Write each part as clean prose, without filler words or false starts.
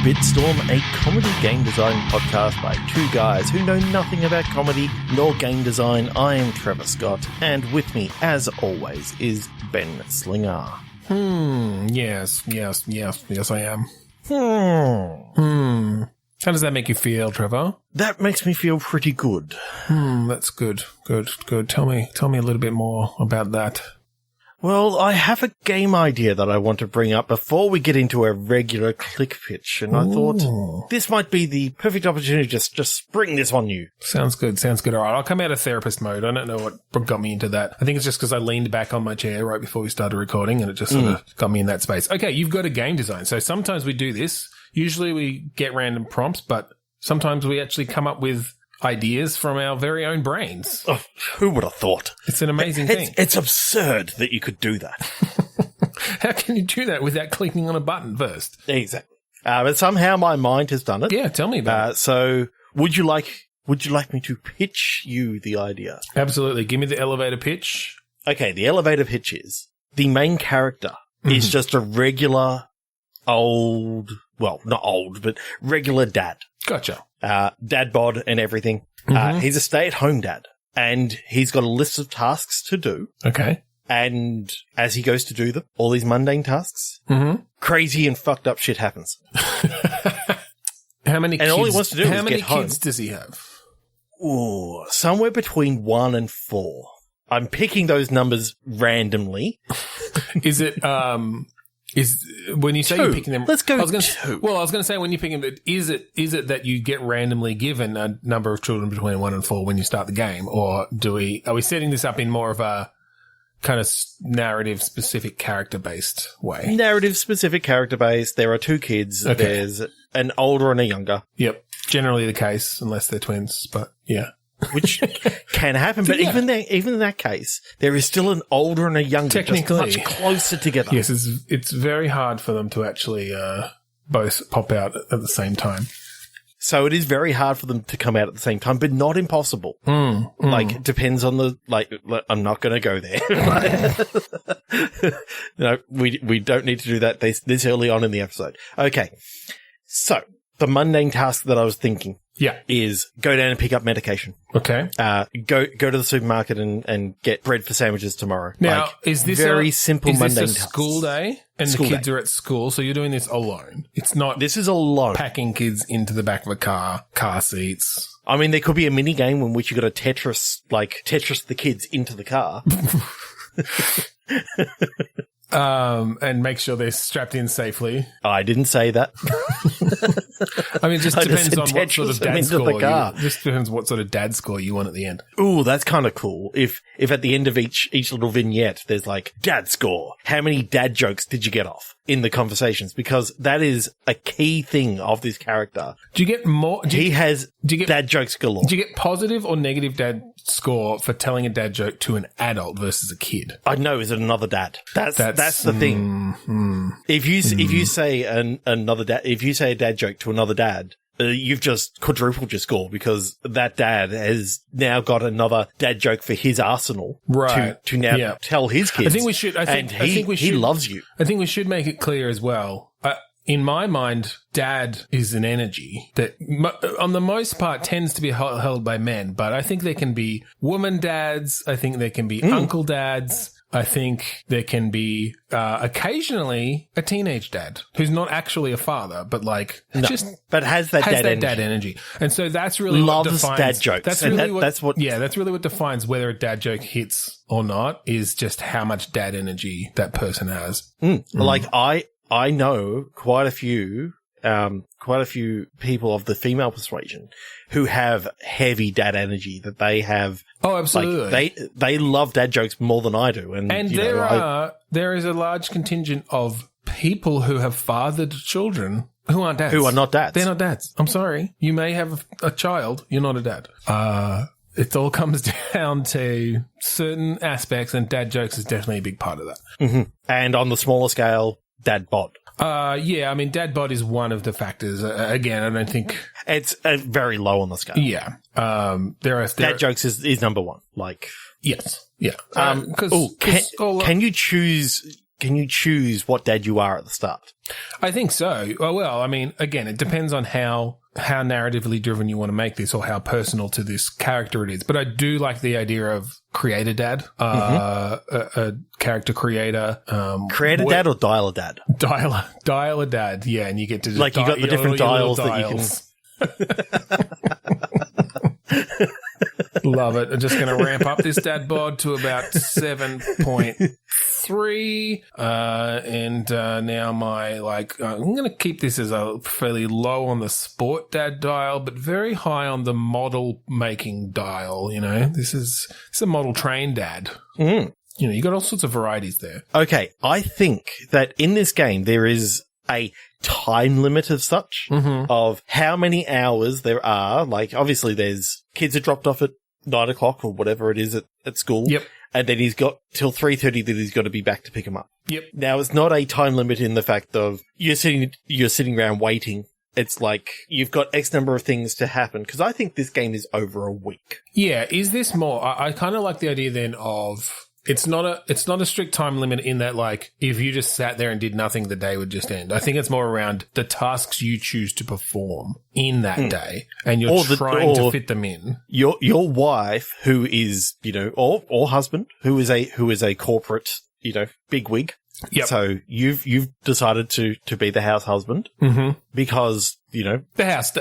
Bitstorm, a comedy game design podcast by two guys who know nothing about comedy nor game design. I am Trevor Scott, and with me, as always, is Ben Slinger. Yes, I am. How does that make you feel, Trevor? That makes me feel pretty good. That's good. Tell me a little bit more about that. Well, I have a game idea that I want to bring up before we get into a regular click pitch, and I thought this might be the perfect opportunity to just spring this on you. Sounds good. All right, I'll come out of therapist mode. I don't know what got me into that. I think it's just because I leaned back on my chair right before we started recording, and it just sort of got me in that space. Okay, you've got a game design. So sometimes we do this. Usually we get random prompts, but sometimes we actually come up with ideas from our very own brains. Oh, who would have thought? It's an amazing thing. It's absurd that you could do that. How can you do that without clicking on a button first? Exactly. But somehow my mind has done it. Yeah, tell me about it. So would you like me to pitch you the idea? Absolutely. Give me the elevator pitch. Okay, the elevator pitch is the main character is just a regular old, well, not old, but regular dad. Gotcha. Dad bod and everything. He's a stay-at-home dad, and he's got a list of tasks to do. Okay. And as he goes to do them, all these mundane tasks, crazy and fucked up shit happens. How many kids? And all he wants to do is get home. How many kids does he have? Ooh, somewhere between 1 and 4. I'm picking those numbers randomly. Is it, is when you say 2. you're picking them? Let's go. 2. Well, I was going to say when you pick them, is it that you get randomly given a number of children between 1 and 4 when you start the game, or are we setting this up in more of a kind of narrative specific character based way? Narrative specific character based. There are 2 kids. Okay. There's an older and a younger. Yep, generally the case unless they're twins, but yeah. Which can happen, but even in that case, there is still an older and a younger, technically, just much closer together. Yes, it's very hard for them to actually both pop out at the same time. So it is very hard for them to come out at the same time, but not impossible. Like, it depends on the, I'm not going to go there. No, we don't need to do that this early on in the episode. Okay. So the mundane task that I was thinking. Yeah. Is go down and pick up medication. Okay. Go to the supermarket and get bread for sandwiches tomorrow. Now, is this very simple mundane Is this a school day? And the kids are at school, so you're doing this alone. It's not This is alone. Packing kids into the back of a car seats. I mean, there could be a mini game in which you got to Tetris the kids into the car. And make sure they're strapped in safely. I didn't say that. I mean, it just depends on what sort of dad score. Just depends what sort of dad score you want at the end. Ooh, that's kind of cool. If at the end of each little vignette, there's like dad score. How many dad jokes did you get off in the conversations? Because that is a key thing of this character. Do you get more? He has dad jokes galore. Do you get positive or negative dad score for telling a dad joke to an adult versus a kid? I know. Is it another dad? That's the thing. If you say if you say a dad joke to another dad, you've just quadrupled your score because that dad has now got another dad joke for his arsenal, right? To now tell his kids. I think we should. I think he loves you. I think we should make it clear as well. In my mind, dad is an energy that, on the most part, tends to be held by men. But I think there can be woman dads. I think there can be uncle dads. I think there can be occasionally a teenage dad who's not actually a father, but but has that dad energy. And so that's really loves what defines dad jokes. That's really that's really what defines whether a dad joke hits or not, is just how much dad energy that person has. Like I know quite a few people of the female persuasion who have heavy dad energy that they have. Oh, absolutely. Like, they love dad jokes more than I do. And there is a large contingent of people who have fathered children who aren't dads. Who are not dads. They're not dads. I'm sorry. You may have a child. You're not a dad. It all comes down to certain aspects, and dad jokes is definitely a big part of that. And on the smaller scale, dad bod. Yeah, I mean, dad bod is one of the factors. Again, I don't think it's very low on the scale. Yeah. Dad jokes is number one. Like, yes. Yeah. can you choose can you choose what dad you are at the start? I think so. Well, I mean, again, it depends on how narratively driven you want to make this or how personal to this character it is. But I do like the idea of creator dad, a character creator. Creator dad or dialer dad? Dialer dad, yeah. And you get to just like you got the different dials that you can... Love it. I'm just going to ramp up this dad bod to about 7.3. And now my, I'm going to keep this as a fairly low on the sport dad dial, but very high on the model making dial. You know, this is a model train dad. Mm. You know, you got all sorts of varieties there. Okay. I think that in this game, there is a time limit of such of how many hours there are. Like, obviously, there's kids are dropped off at 9 o'clock or whatever it is at school. Yep. And then he's got till 3:30 that he's got to be back to pick them up. Yep. Now, it's not a time limit in the fact of you're sitting around waiting. It's like you've got X number of things to happen, because I think this game is over a week. Yeah. Is this more? I kind of like the idea then of it's not a strict time limit in that, like, if you just sat there and did nothing, the day would just end. I think it's more around the tasks you choose to perform in that day, and you're trying to fit them in. Your wife, who is, you know, or husband, who is a corporate, you know, bigwig. Yep. So you've decided to be the house husband because, you know, the house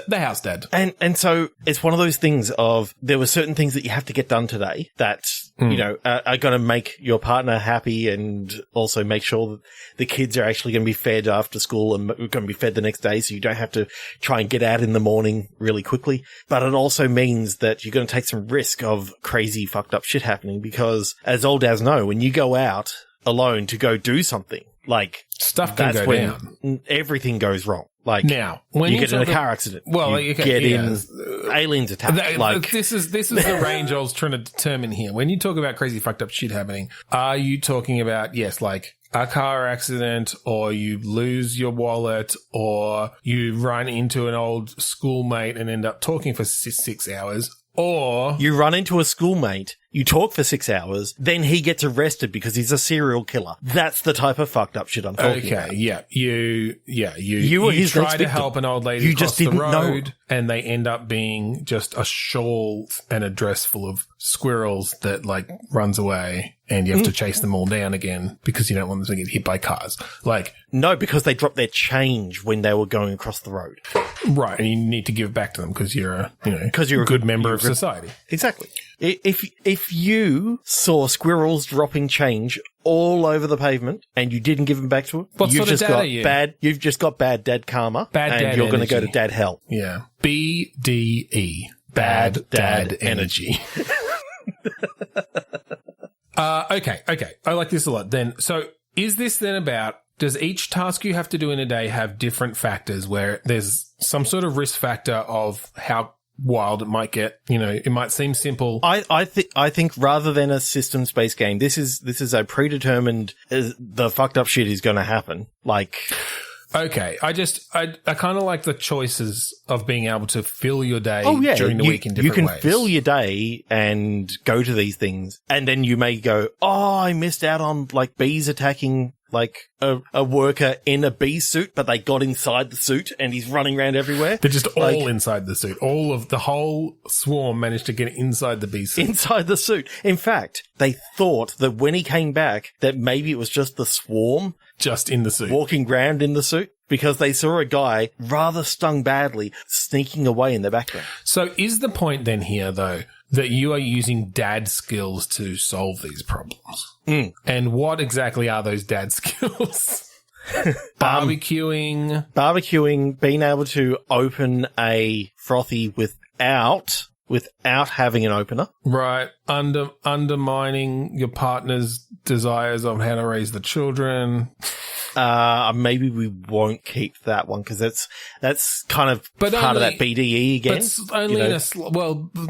dad. And so it's one of those things of there were certain things that you have to get done today that, you know, are going to make your partner happy and also make sure that the kids are actually going to be fed after school and going to be fed the next day. So you don't have to try and get out in the morning really quickly. But it also means that you're going to take some risk of crazy fucked up shit happening, because as old dads know, when you go out alone to go do something, like, stuff can go down. Everything goes wrong. Like, now, when you get in a car accident, you get in aliens attack. Like, this is the range I was trying to determine here. When you talk about crazy fucked up shit happening, are you talking about, yes, like a car accident, or you lose your wallet, or you run into an old schoolmate and end up talking for 6 hours? Or you run into a schoolmate, you talk for 6 hours, then he gets arrested because he's a serial killer. That's the type of fucked up shit I'm talking about. Okay, yeah. You try to help an old lady cross the road, and they end up being just a shawl and a dress full of squirrels that, like, runs away, and you have to chase them all down again because you don't want them to get hit by cars. Like, no, because they dropped their change when they were going across the road. Right, and you need to give it back to them because you're a good member of society. Exactly. If you saw squirrels dropping change all over the pavement and you didn't give them back to them, you've just got bad dad karma, and you're going to go to dad hell. Yeah. BDE. Bad dad energy. Okay. I like this a lot. Then, so is this then about, does each task you have to do in a day have different factors where there's some sort of risk factor of how wild it might get? You know, it might seem simple. I think rather than a systems-based game, this is a predetermined, the fucked up shit is going to happen. Like, okay, I kind of like the choices of being able to fill your day during the week in different ways. You can fill your day and go to these things, and then you may go, oh, I missed out on, like, bees attacking, like, a worker in a bee suit, but they got inside the suit and he's running around everywhere. They're just all inside the suit. All of the whole swarm managed to get inside the bee suit. Inside the suit. In fact, they thought that when he came back, that maybe it was just the swarm. Just in the suit. Walking around in the suit. Because they saw a guy, rather stung badly, sneaking away in the background. So is the point then here, though, that you are using dad skills to solve these problems? And what exactly are those dad skills? Barbecuing, being able to open a frothy without having an opener. Right. Undermining your partner's desires on how to raise the children. Maybe we won't keep that one because that's kind of part of that BDE again. But only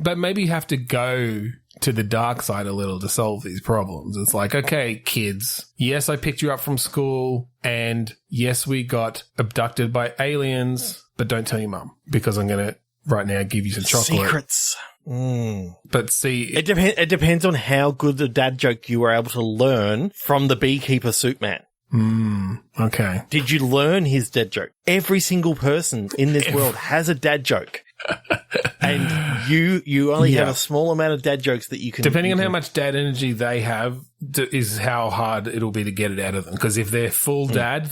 but maybe you have to go to the dark side a little to solve these problems. It's like, okay, kids, yes, I picked you up from school, and yes, we got abducted by aliens, but don't tell your mum because I'm going to right now give you some chocolate. Secrets. But see, it depends on how good the dad joke you were able to learn from the beekeeper suit man. Okay. Did you learn his dad joke? Every single person in this world has a dad joke. And you only have a small amount of dad jokes that you can... Depending on how much dad energy they have is how hard it'll be to get it out of them. Because if they're full dad,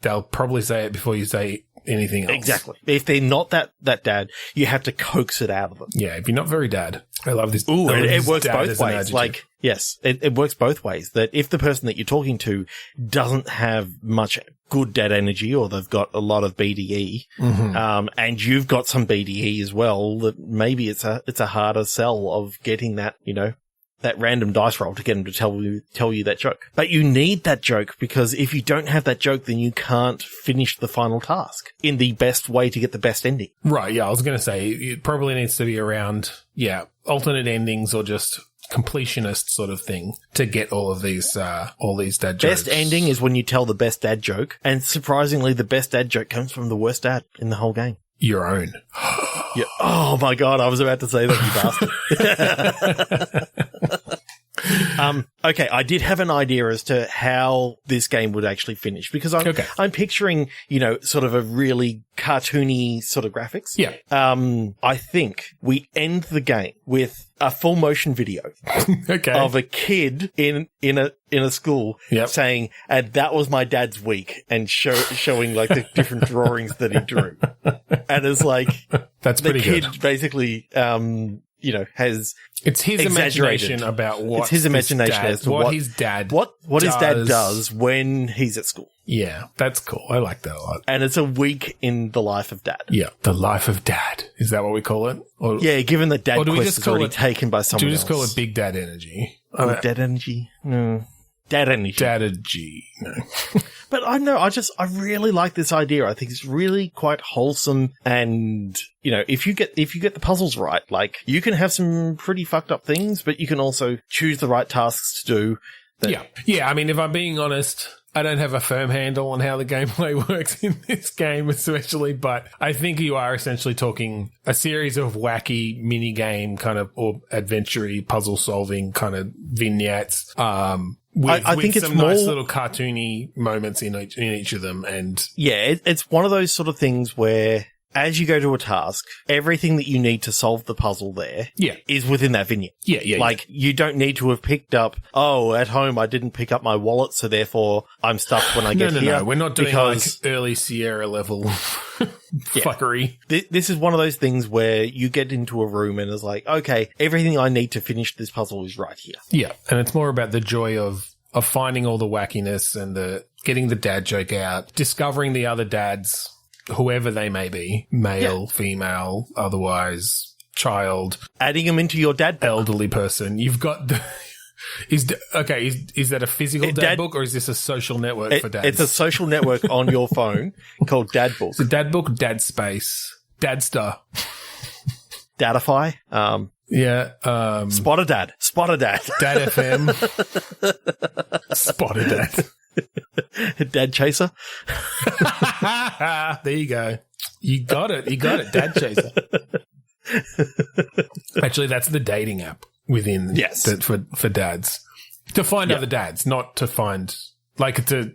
they'll probably say it before you say anything else. Exactly. If they're not that dad, you have to coax it out of them. Yeah, if you're not very dad. I love this. Ooh, it works both ways. Like, yes, it works both ways. That if the person that you're talking to doesn't have much good dad energy, or they've got a lot of BDE, and you've got some BDE as well, that maybe it's a harder sell of getting that, that random dice roll to get them to tell you that joke. But you need that joke, because if you don't have that joke, then you can't finish the final task in the best way to get the best ending. Right, yeah, I was going to say, it probably needs to be around, alternate endings or just completionist sort of thing to get all these dad jokes. Best ending is when you tell the best dad joke, and surprisingly, the best dad joke comes from the worst dad in the whole game. Your own. Yeah. Oh my God, I was about to say that, you bastard. Okay, I did have an idea as to how this game would actually finish, because I'm picturing, sort of a really cartoony sort of graphics. Yeah. I think we end the game with a full motion video of a kid in a school saying, and that was my dad's week, and showing like the different drawings that he drew. And it's like, that's pretty good. The kid basically, has it's his imagination about what it's his imagination as to what his dad does when he's at school. Yeah, that's cool. I like that a lot. And it's a week in the life of dad. Yeah, the life of dad. Is that what we call it? Or, given that dad quest is already taken by someone else. Do we just call it big dad energy? Dad energy? No. Dad energy. Dad energy. No. But I know, I really like this idea. I think it's really quite wholesome, and if you get the puzzles right, like, you can have some pretty fucked up things, but you can also choose the right tasks to do. Yeah. I mean, if I'm being honest, I don't have a firm handle on how the gameplay works in this game, especially, but I think you are essentially talking a series of wacky mini game kind of, or adventure-y puzzle solving kind of vignettes. I think it's some nice little cartoony moments in each of them, and it's one of those sort of things where, as you go to a task, everything that you need to solve the puzzle there is within that vignette. Like, you don't need to have picked up, at home I didn't pick up my wallet, so therefore I'm stuck when I get here. No, we're not doing like early Sierra level fuckery. This is one of those things where you get into a room and it's like, okay, everything I need to finish this puzzle is right here. Yeah, and it's more about the joy of finding all the wackiness and getting the dad joke out, discovering the other dads, whoever they may be, male, female, otherwise, child. Adding them into your dad book. Elderly person. You've got the... Is that a physical dad book, or is this a social network for dads? It's a social network on your phone called Dad Book. It's a dad book, dad space, Dadstar. Dadify. Spotter Dad. Dad FM. Spotter Dad. Dad Chaser. There you go. You got it. Dad Chaser. Actually, that's the dating app within for dads. To find other dads, not to find, like, to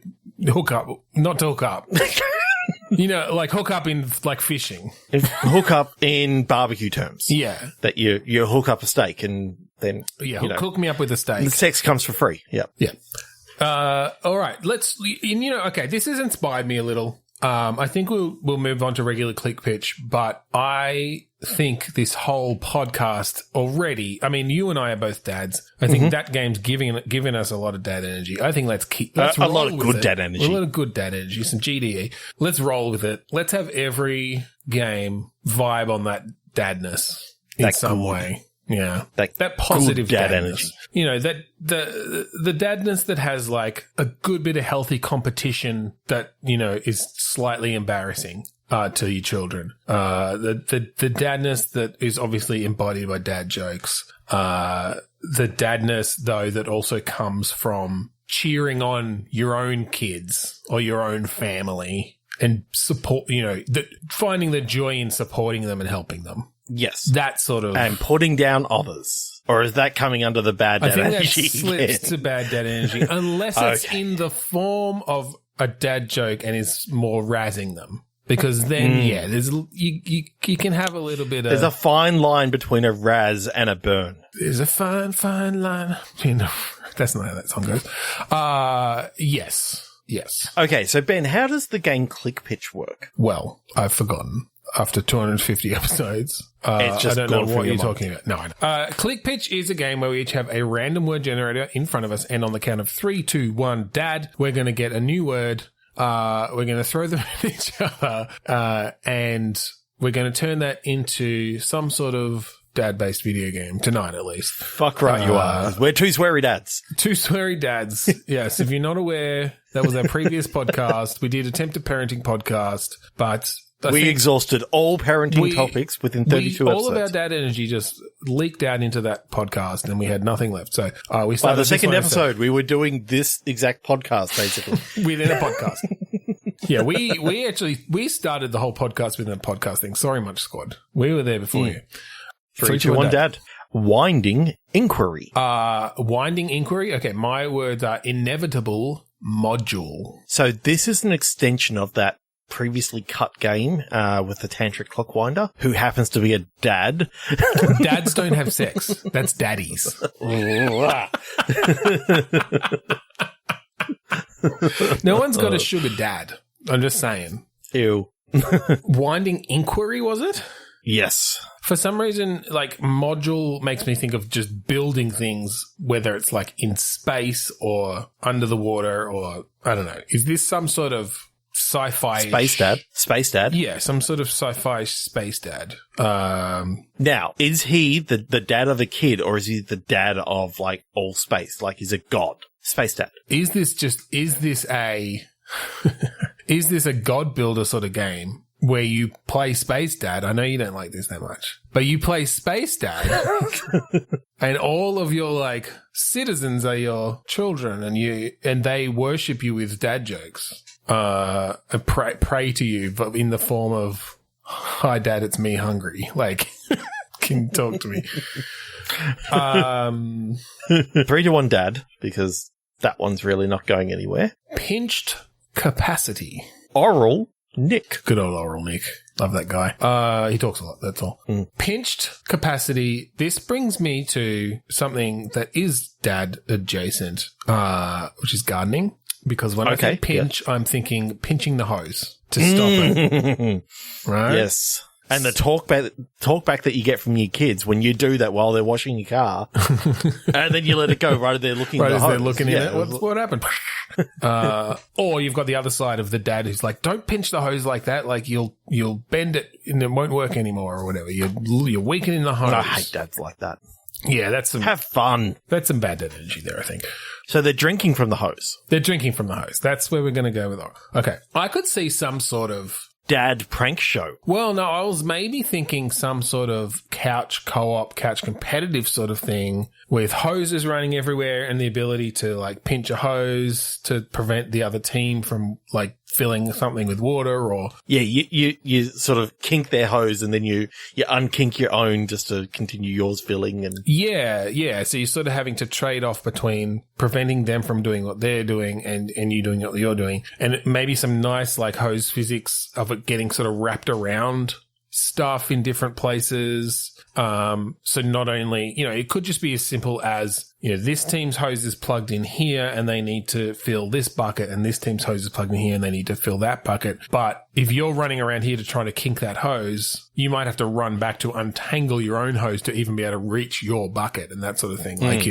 hook up, not to hook up. Like hook up in, like, fishing. Hook up in barbecue terms. Yeah. That you hook up a steak and then, hook me up with a steak. The sex comes for free. Yeah. Yeah. All right. This has inspired me a little. I think we'll move on to regular click pitch, but I think this whole podcast already, I mean, you and I are both dads. I think that game's giving us a lot of dad energy. I think let's a lot of good dad energy. A lot of good dad energy, some GDE. Let's roll with it. Let's have every game vibe on that dadness in some way. Yeah. That positive dad energy. That the dadness that has, like, a good bit of healthy competition that, is slightly embarrassing to your children. The dadness that is obviously embodied by dad jokes. The dadness, though, that also comes from cheering on your own kids or your own family and support, finding the joy in supporting them and helping them. Yes. That sort of... And putting down others. Or is that coming under the bad dad energy? I think that slips to bad dad energy, unless it's in the form of a dad joke and is more razzing them. Because then, there's you can have a little bit of... There's a fine line between a razz and a burn. There's a fine line. You know, that's not how that song goes. Yes. Okay, so Ben, how does the game Click Pitch work? Well, I've forgotten. After 250 episodes. It's just I don't know what you're talking about. No, I know. Click Pitch is a game where we each have a random word generator in front of us, and on the count of 3, 2, 1, dad, we're going to get a new word. We're going to throw them at each other, and we're going to turn that into some sort of dad-based video game, tonight at least. Fuck right you are. We're two sweary dads. Two sweary dads. Yes, if you're not aware, that was our previous podcast. We did attempt a parenting podcast, but... we exhausted all parenting topics within 32 episodes. All of our dad energy just leaked out into that podcast, and we had nothing left. So we started. By the second episode, we were doing this exact podcast, basically. Within a podcast. Yeah, we started the whole podcast within a podcast thing. Sorry, Munch Squad. We were there before you. 3, 2, 1, dad. Winding inquiry. Winding inquiry. Okay, my words are inevitable module. So this is an extension of that previously cut game with the tantric clockwinder, who happens to be a dad. Dads don't have sex. That's daddies. No one's got a sugar dad. I'm just saying. Ew. Winding inquiry, was it? Yes. For some reason, like, module makes me think of just building things, whether it's like in space or under the water or, I don't know. Is this some sort of sci-fi space dad? Yeah, some sort of sci-fi space dad. Now, is he the dad of a kid, or is he the dad of like all space? Like he's a god, space dad. Is this a god builder sort of game where you play space dad? I know you don't like this that much, but you play space dad and all of your like citizens are your children, and they worship you with dad jokes. And pray to you, but in the form of, "Hi, Dad, it's me, hungry." Like, can you talk to me? 3 to 1, dad, because that one's really not going anywhere. Pinched capacity. Oral Nick. Good old Oral Nick. Love that guy. He talks a lot, that's all. Pinched capacity. This brings me to something that is dad adjacent, which is gardening. Because when I say pinch, I'm thinking pinching the hose to stop it. Right? Yes. And the talk back that you get from your kids when you do that while they're washing your car, and then you let it go right as they're looking at the hose. They're looking in it. What happened? Or you've got the other side of the dad who's like, "Don't pinch the hose like that. Like you'll bend it and it won't work anymore or whatever. You're weakening the hose." I hate dads like that. Yeah, that's some... Have fun. That's some bad dad energy there, I think. So they're drinking from the hose. They're drinking from the hose. That's where we're going to go with it. Okay. I could see some sort of... dad prank show. Well, no, I was maybe thinking some sort of couch co-op, couch competitive sort of thing with hoses running everywhere and the ability to, like, pinch a hose to prevent the other team from, like, filling something with water or... Yeah, you sort of kink their hose and then you unkink your own just to continue yours filling and... Yeah. So you're sort of having to trade off between preventing them from doing what they're doing and you doing what you're doing. And maybe some nice, like, hose physics of it getting sort of wrapped around stuff in different places. So not only, it could just be as simple as, this team's hose is plugged in here and they need to fill this bucket, and this team's hose is plugged in here and they need to fill that bucket. But if you're running around here to try to kink that hose, you might have to run back to untangle your own hose to even be able to reach your bucket and that sort of thing. Like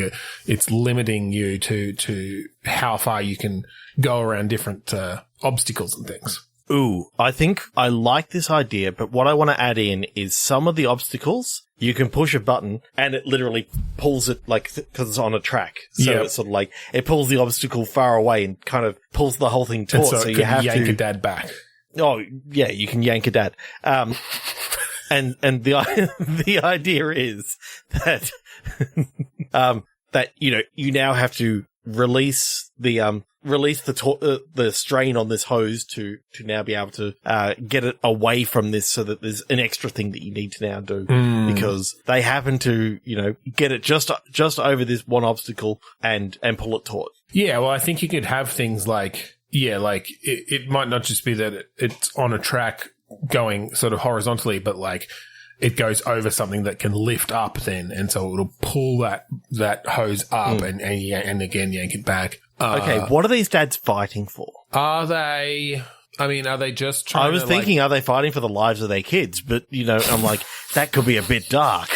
it's limiting you to how far you can go around different obstacles and things. Ooh, I think I like this idea, but what I want to add in is some of the obstacles, you can push a button and it literally pulls it, like, because it's on a track. So it's sort of like, it pulls the obstacle far away and kind of pulls the whole thing taut. So you have to yank a dad back. Oh, yeah, you can yank a dad. And the idea is that, that, you now have to release the strain on this hose to now be able to get it away from this, so that there's an extra thing that you need to now do, because they happen to, get it just over this one obstacle and pull it taut. Yeah, well, I think you could have things like, it might not just be that it's on a track going sort of horizontally, but like it goes over something that can lift up then, and so it'll pull that hose up and again yank it back. Okay, what are these dads fighting for? Are they just trying to... I was thinking, are they fighting for the lives of their kids? But, I'm like, that could be a bit dark.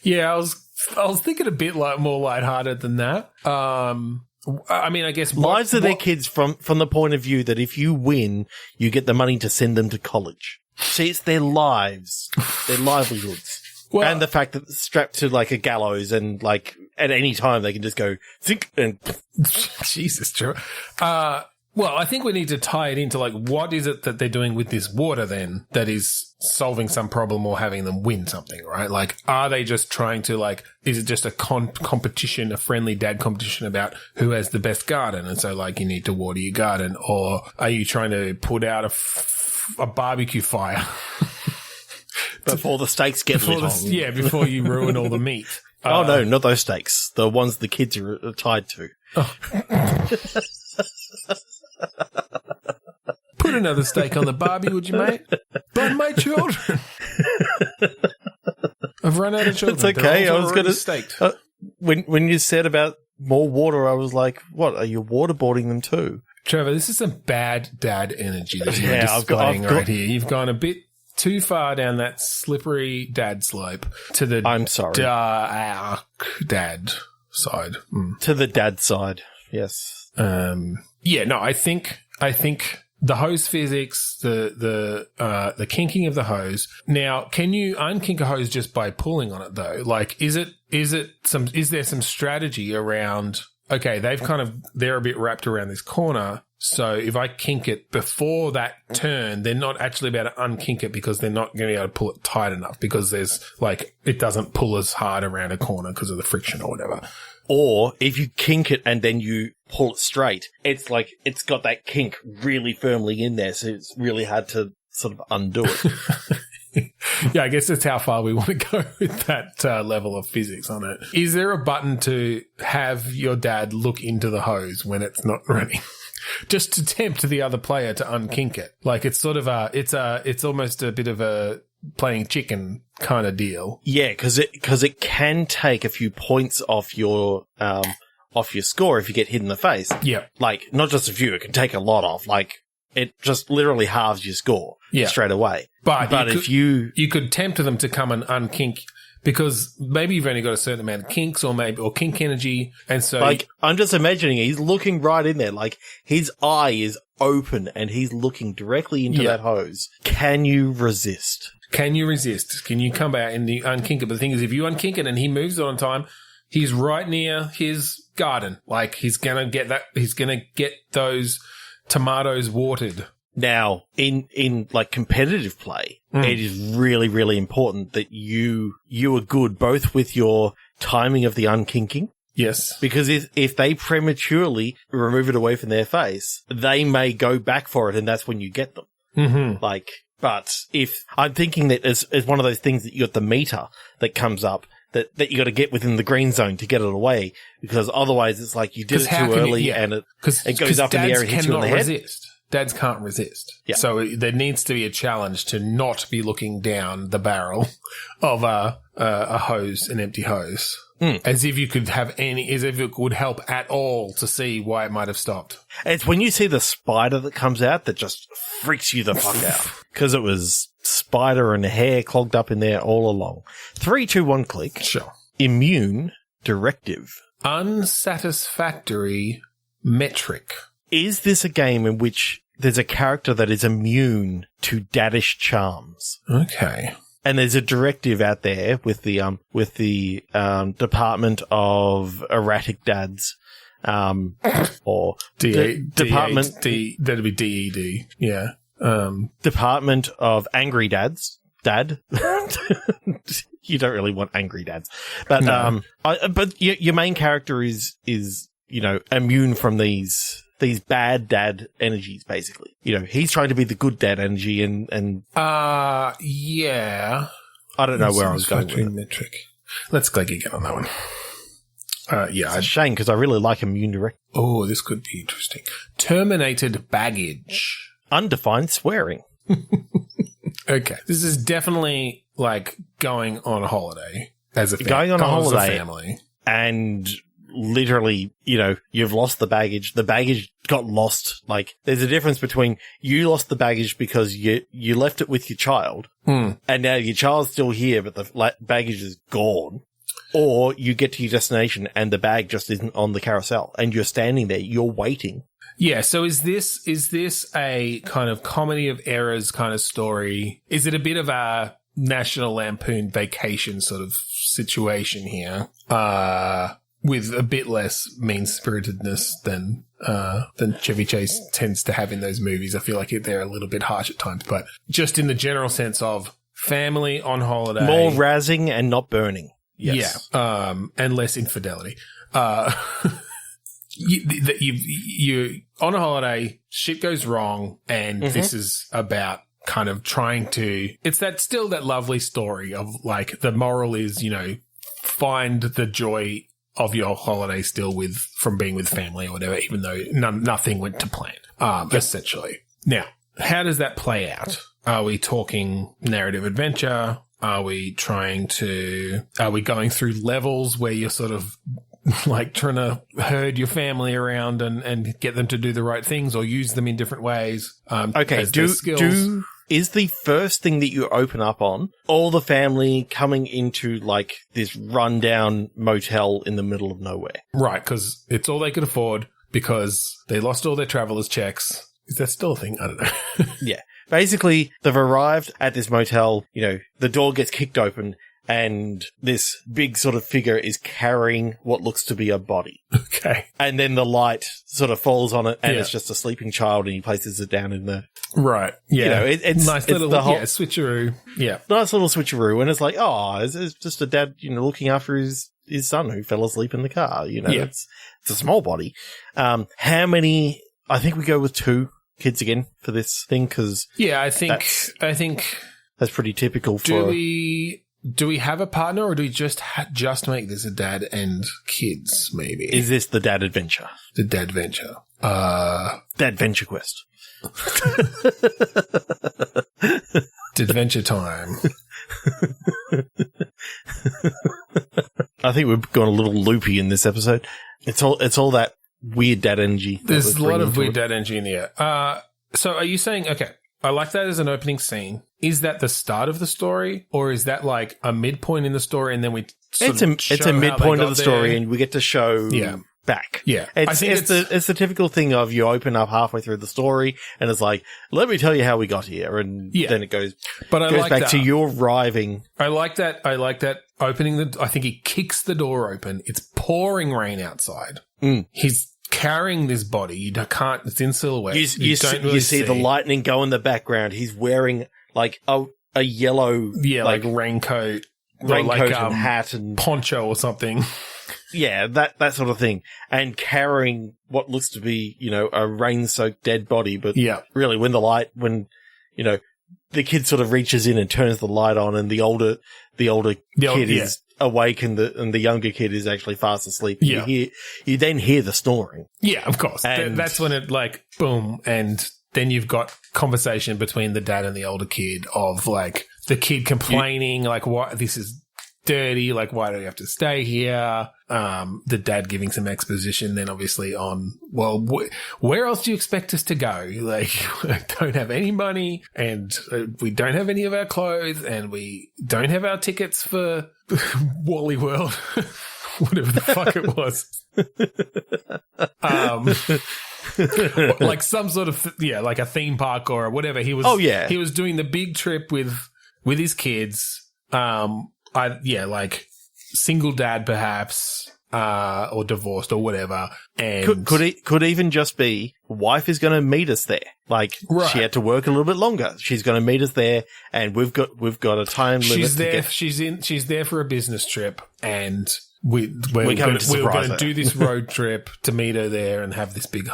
Yeah, I was thinking a bit more lighthearted than that. I guess... Lives of their kids from the point of view that if you win, you get the money to send them to college. See, it's their lives, their livelihoods. Well, and the fact that it's strapped to like a gallows and like at any time they can just go think and Jesus, true. Well, I think we need to tie it into like what is it that they're doing with this water then that is solving some problem or having them win something, right? Like, are they just trying to like, is it just a competition, a friendly dad competition about who has the best garden? And so like you need to water your garden, or are you trying to put out a barbecue fire? Before the steaks get lit on. Yeah, before you ruin all the meat. Oh, no, not those steaks. The ones the kids are tied to. Oh. Put another steak on the barbie, would you, mate? But my children. I've run out of children. It's okay. I was going to... staked. When you said about more water, I was like, what? Are you waterboarding them too? Trevor, this is some bad dad energy that you're displaying right here. You've gone a bit too far down that slippery dad slope to the I'm sorry. Dark dad side. To the dad side, yes. Yeah, no, I think the hose physics, the kinking of the hose. Now, can you unkink a hose just by pulling on it though? Like, is there some strategy around, okay, they're a bit wrapped around this corner. So if I kink it before that turn, they're not actually able to unkink it because they're not going to be able to pull it tight enough because there's like, it doesn't pull as hard around a corner because of the friction or whatever. Or if you kink it and then you pull it straight, it's like it's got that kink really firmly in there, so it's really hard to sort of undo it. Yeah, I guess that's how far we want to go with that level of physics on it. Is there a button to have your dad look into the hose when it's not running? Just to tempt the other player to unkink it. Like it's sort of it's almost a bit of a playing chicken kind of deal. Yeah, because it can take a few points off your score if you get hit in the face. Yeah, like not just a few, it can take a lot off. Like it just literally halves your score straight away. But if you could tempt them to come and unkink. Because maybe you've only got a certain amount of kinks or kink energy. And so, like, I'm just imagining he's looking right in there. Like, his eye is open and he's looking directly into that hose. Can you resist? Can you resist? Can you come back and you unkink it? But the thing is, if you unkink it and he moves it on time, he's right near his garden. Like, he's going to get those tomatoes watered. Now, in like competitive play, it is really, really important that you are good both with your timing of the unkinking. Yes. Because if they prematurely remove it away from their face, they may go back for it and that's when you get them. Mm-hmm. But if I'm thinking that as one of those things that you got the meter that comes up that you got to get within the green zone to get it away, because otherwise it's like you did it too early and it goes up in the air and hits you on the head. Resist. Dads can't resist. Yeah. So there needs to be a challenge to not be looking down the barrel of a hose, an empty hose. As if you could as if it would help at all to see why it might have stopped. It's when you see the spider that comes out that just freaks you the fuck out. Because it was spider and hair clogged up in there all along. 3, 2, 1 click. Sure. Immune directive. Unsatisfactory metric. Is this a game in which there's a character that is immune to daddish charms? Okay. And there's a directive out there with the Department of Erratic Dads, or Department that'd be DED. Yeah. Department of Angry Dads. Dad. You don't really want angry dads, but no. But your main character is immune from these bad dad energies, basically. He's trying to be the good dad energy and yeah. I don't know where I was going with it. Metric. Let's click again on that one. It's a shame because I really like immune direct. Oh, this could be interesting. Terminated baggage. Undefined swearing. Okay. This is definitely like going on holiday as a family. Going on a holiday. Family. And literally, you've lost the baggage. The baggage got lost. Like, there's a difference between you lost the baggage because you left it with your child, and now your child's still here, but the baggage is gone. Or you get to your destination and the bag just isn't on the carousel, and you're standing there, you're waiting. Yeah, so is this a kind of comedy of errors kind of story? Is it a bit of a National Lampoon Vacation sort of situation here? With a bit less mean-spiritedness than Chevy Chase tends to have in those movies. I feel like they're a little bit harsh at times, but just in the general sense of family on holiday. More razzing and not burning. Yes. Yeah. And less infidelity. You on a holiday, shit goes wrong, and this is about kind of trying to, it's that lovely story of like the moral is, find the joy of your holiday still from being with family or whatever, even though nothing went to plan, essentially. Now, how does that play out? Are we talking narrative adventure? Are we going through levels where you're sort of like trying to herd your family around and get them to do the right things or use them in different ways? Okay, is the first thing that you open up on all the family coming into like this rundown motel in the middle of nowhere? Right, because it's all they could afford because they lost all their traveler's checks. Is that still a thing? I don't know. Yeah. Basically, they've arrived at this motel, the door gets kicked open and this big sort of figure is carrying what looks to be a body. Okay. And then the light sort of falls on it and it's just a sleeping child and he places it down in the... Right. Yeah. It's nice little switcheroo. Yeah. Nice little switcheroo. And it's like, it's just a dad, looking after his son who fell asleep in the car. It's a small body. How many... I think we go with 2 kids again for this thing because... Yeah, I think that's pretty typical for... Do we have a partner or do we just make this a dad and kids, maybe? Is this the dad adventure? The dad venture. Dad venture quest. Adventure time. I think we've gone a little loopy in this episode. It's all that weird dad energy. There's a lot of weird dad energy in the air. So are you saying, okay, I like that as an opening scene. Is that the start of the story, or is that like a midpoint in the story, and then we? It's a midpoint of the story, and we get to show back. Yeah, it's the typical thing of you open up halfway through the story, and it's like, let me tell you how we got here, and then it goes. But I goes like back that. to you arriving. I like that opening I think he kicks the door open. It's pouring rain outside. He's carrying this body. You can't. It's in silhouette. You see the lightning go in the background. He's wearing like a yellow like raincoat and hat and poncho or something. Yeah, that sort of thing, and carrying what looks to be a rain-soaked dead body, but really when the kid sort of reaches in and turns the light on, and the older kid is awake, and the younger kid is actually fast asleep. Yeah. You then hear the snoring. Yeah, of course. And that's when it like boom, and then you've got conversation between the dad and the older kid of like the kid complaining like, "What, this is dirty, like why do we have to stay here?" The dad giving some exposition then obviously on, well, where else do you expect us to go? Like, we don't have any money, and we don't have any of our clothes, and we don't have our tickets for Wally World, whatever the fuck it was. Like some sort of like a theme park or whatever. He was he was doing the big trip with his kids. Like single dad perhaps, or divorced or whatever. And could even just be wife is going to meet us there. Like she had to work a little bit longer. She's going to meet us there, and we've got a time limit. She's there. She's there for a business trip, and we're going to do this road trip to meet her there and have this big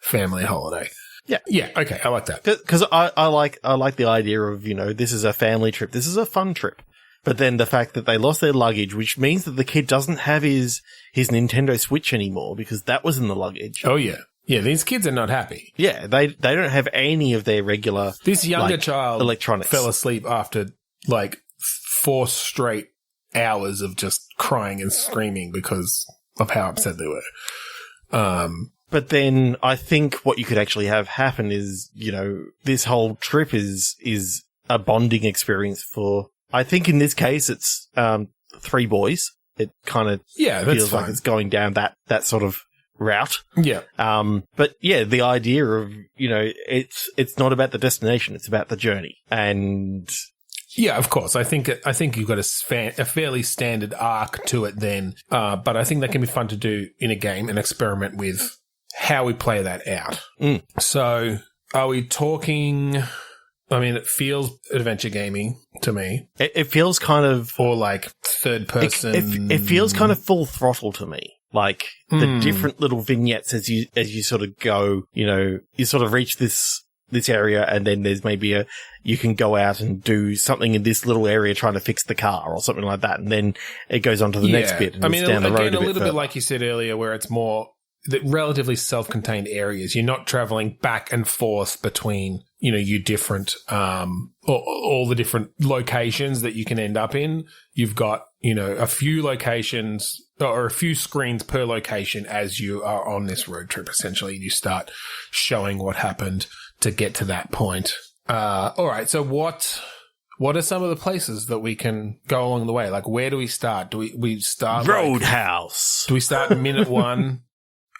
family holiday. Yeah. Okay, I like that because I like the idea of this is a family trip. This is a fun trip. But then the fact that they lost their luggage, which means that the kid doesn't have his Nintendo Switch anymore because that was in the luggage. Oh yeah. Yeah, these kids are not happy. Yeah, they don't have any of their regular This younger child electronics. Fell asleep after 4 straight hours of just crying and screaming because of how upset they were. But then I think what you could actually have happen is, this whole trip is a bonding experience for, I think in this case it's 3 boys. It kind of feels like it's going down that sort of route. Yeah. But yeah, the idea of, it's not about the destination, it's about the journey. And yeah, of course. I think you've got a fairly standard arc to it then. But I think that can be fun to do in a game and experiment with how we play that out. So are we talking, it feels adventure gaming to me. It feels kind of, or like third person. It feels kind of full throttle to me. Like the different little vignettes as you sort of go, you sort of reach this area and then there's maybe you can go out and do something in this little area trying to fix the car or something like that. And then it goes on to the next bit. And it's down the road a little bit like you said earlier, where it's more the relatively self-contained areas. You're not traveling back and forth between, you different, all the different locations that you can end up in. You've got, a few locations or a few screens per location as you are on this road trip. Essentially, you start showing what happened to get to that point. All right. So what are some of the places that we can go along the way? Like, where do we start? Do we start Roadhouse? Do we start minute 1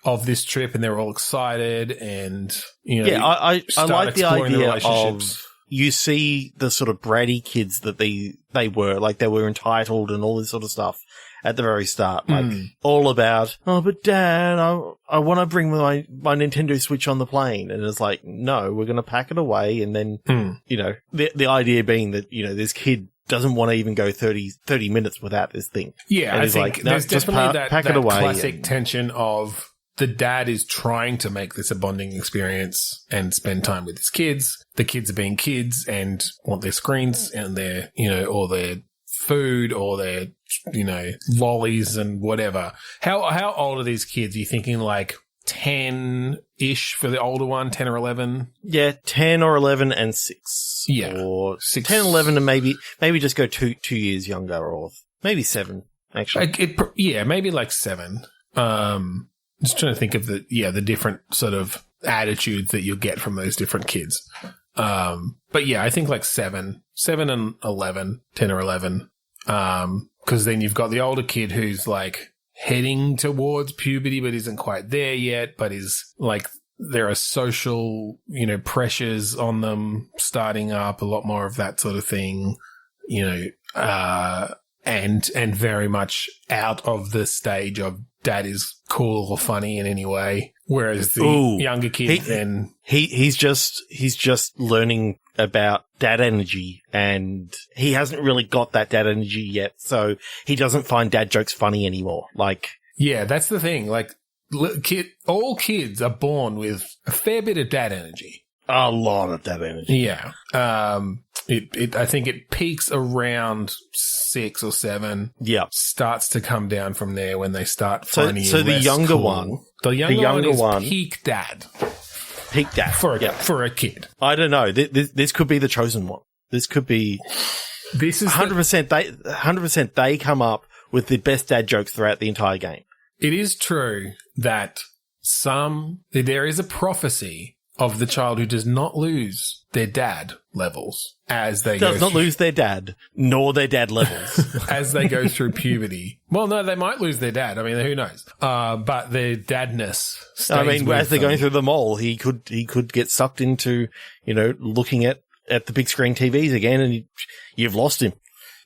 of this trip and they're all excited and, I like the idea of you see the sort of bratty kids that they were, like they were entitled and all this sort of stuff at the very start, like all about, but Dad, I want to bring my Nintendo Switch on the plane. And it's like, no, we're going to pack it away. And then, the idea being that, this kid doesn't want to even go 30 minutes without this thing. Yeah, and I think like, there's definitely that pack it away classic tension of the dad is trying to make this a bonding experience and spend time with his kids. The kids are being kids and want their screens and their, or their food or their, lollies and whatever. How old are these kids? Are you thinking like 10-ish for the older one, 10 or 11? Yeah, 10 or 11 and 6. Yeah. Or 6. 10, 11 and maybe just go 2 years younger or maybe 7, actually. Maybe like 7. Just trying to think of the different sort of attitudes that you'll get from those different kids. But yeah, I think like 7 and 11, 10 or 11. Cause then you've got the older kid who's like heading towards puberty, but isn't quite there yet, but is like, there are social, pressures on them starting up, a lot more of that sort of thing, and very much out of the stage of dad is cool or funny in any way. Whereas the younger kid he's just learning about dad energy and he hasn't really got that dad energy yet. So he doesn't find dad jokes funny anymore. Like, yeah, that's the thing. Like all kids are born with a fair bit of dad energy. A lot of dad energy. Yeah. I think it peaks around 6 or 7. Yeah. Starts to come down from there when they start finding so the younger cool. one. The younger one is peak dad. Peak dad. For a kid. I don't know. This could be the chosen one. This could be. This is 100%. 100% they come up with the best dad jokes throughout the entire game. It is true that there is a prophecy of the child who does not lose their dad levels as they does not lose their dad, nor their dad levels. As they go through puberty. Well, no, they might lose their dad. I mean, who knows? But their dadness stays as they're going through the mall, he could get sucked into, looking at the big screen TVs again, and you've lost him.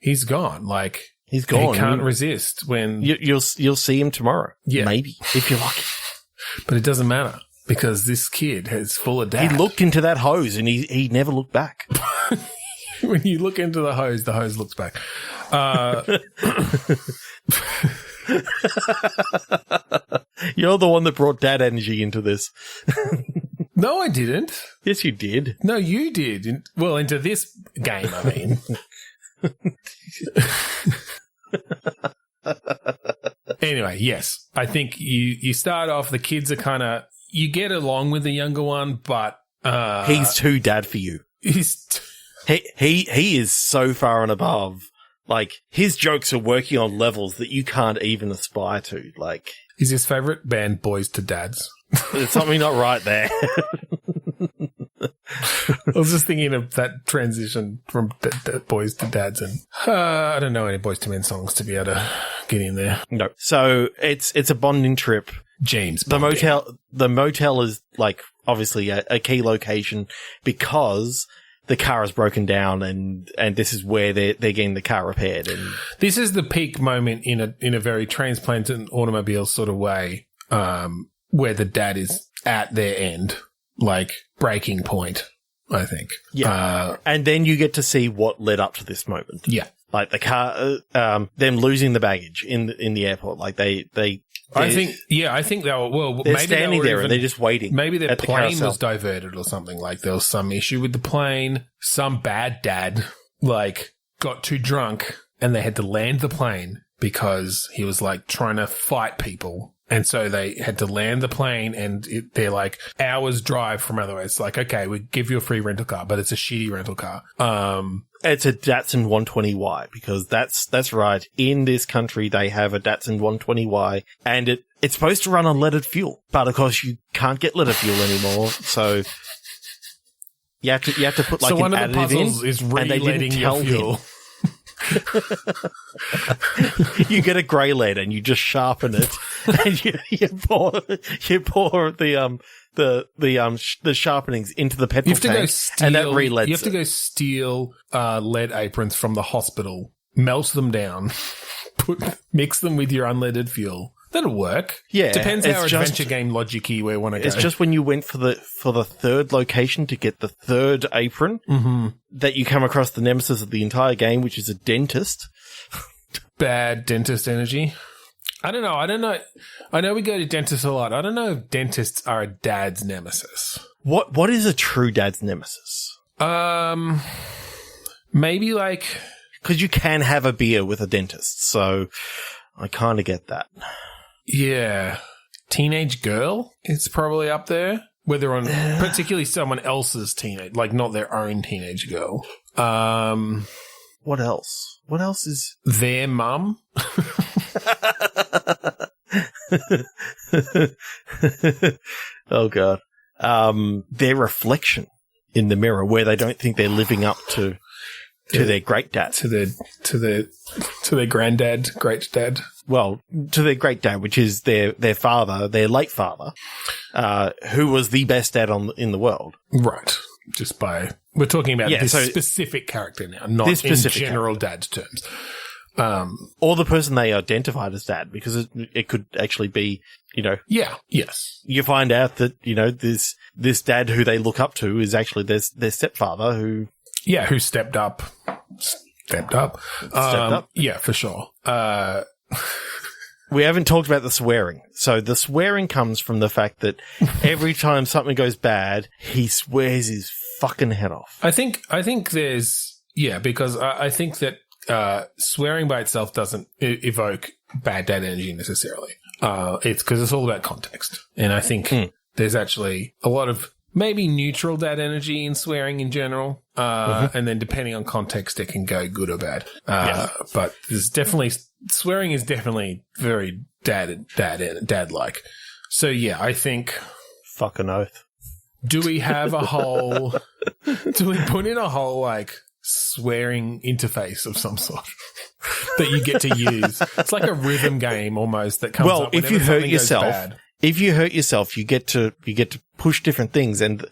He's gone. Like, he's gone. He can't resist when... You'll see him tomorrow. Yeah. Maybe, if you're lucky. But it doesn't matter. Because this kid is full of dad. He looked into that hose and he never looked back. When you look into the hose looks back. You're the one that brought dad energy into this. No, I didn't. Yes, you did. No, you did. Into this game, I mean. Anyway, yes. I think you start off, the kids are kind of, you get along with the younger one, but he's too dad for you. He is so far and above. Like, his jokes are working on levels that you can't even aspire to. Like, is his favorite band Boys to Dads? There's something not right there. I was just thinking of that transition from Boys to Dads, and I don't know any Boys to Men songs to be able to get in there. No. So it's a bonding trip. James Bonding. The motel is, like, obviously a key location because the car is broken down, and this is where they're getting the car repaired. And this is the peak moment in a very transplanted automobile sort of way, where the dad is at their end, like breaking point, I think. Yeah. And then you get to see what led up to this moment. Yeah. Like the car, them losing the baggage in the airport. Like I think they were, well, they're maybe standing there and they're just waiting. Maybe their plane was diverted or something. Like there was some issue with the plane. Some bad dad, like, got too drunk and they had to land the plane because he was, like, trying to fight people. And so they had to land the plane, and they're like hours drive from otherwise. It's like, okay, we give you a free rental car, but it's a shitty rental car. It's a Datsun 120Y, because that's right. In this country, they have a Datsun 120Y, and it's supposed to run on leaded fuel, but of course you can't get leaded fuel anymore. So you have to put like, so an additive in. So one of the puzzles is re-leading your fuel. You get a grey lead and you just sharpen it, and you pour the sharpenings into the petrol tank, and that re-leads. You have to go steal lead aprons from the hospital, melt them down, mix them with your unleaded fuel. That'll work. Yeah, depends how adventure game logic-y we want to go. It's just when you went for the third location to get the third apron that you come across the nemesis of the entire game, which is a dentist. Bad dentist energy. I don't know. I know we go to dentists a lot. I don't know if dentists are a dad's nemesis. What is a true dad's nemesis? Maybe like, because you can have a beer with a dentist, so I kind of get that. Yeah. Teenage girl is probably up there. Whether on particularly someone else's teenage, like not their own teenage girl. What else? What else is their mum? Oh God. Their reflection in the mirror, where they don't think they're living up to their great dad, to their granddad, great dad. Well, to their great dad, which is their father, their late father, who was the best dad in the world. Right. We're talking about this specific character now, not in general dad's terms. Or the person they identified as dad, because it could actually be, Yeah. Yes. You find out that, this dad who they look up to is actually their stepfather who. Yeah, who stepped up. Yeah, for sure. We haven't talked about the swearing. So the swearing comes from the fact that every time something goes bad, he swears his fucking head off. I think there's, because I think that swearing by itself doesn't evoke bad dad energy necessarily. It's because it's all about context. And I think there's actually a lot of maybe neutral dad energy in swearing in general. And then depending on context, it can go good or bad. But there's definitely, swearing is definitely very dad-like. So yeah, I think. Fucking oath. Do we put in a whole like swearing interface of some sort that you get to use? It's like a rhythm game almost that comes up whenever something goes bad. If you hurt yourself, you get to push different things, and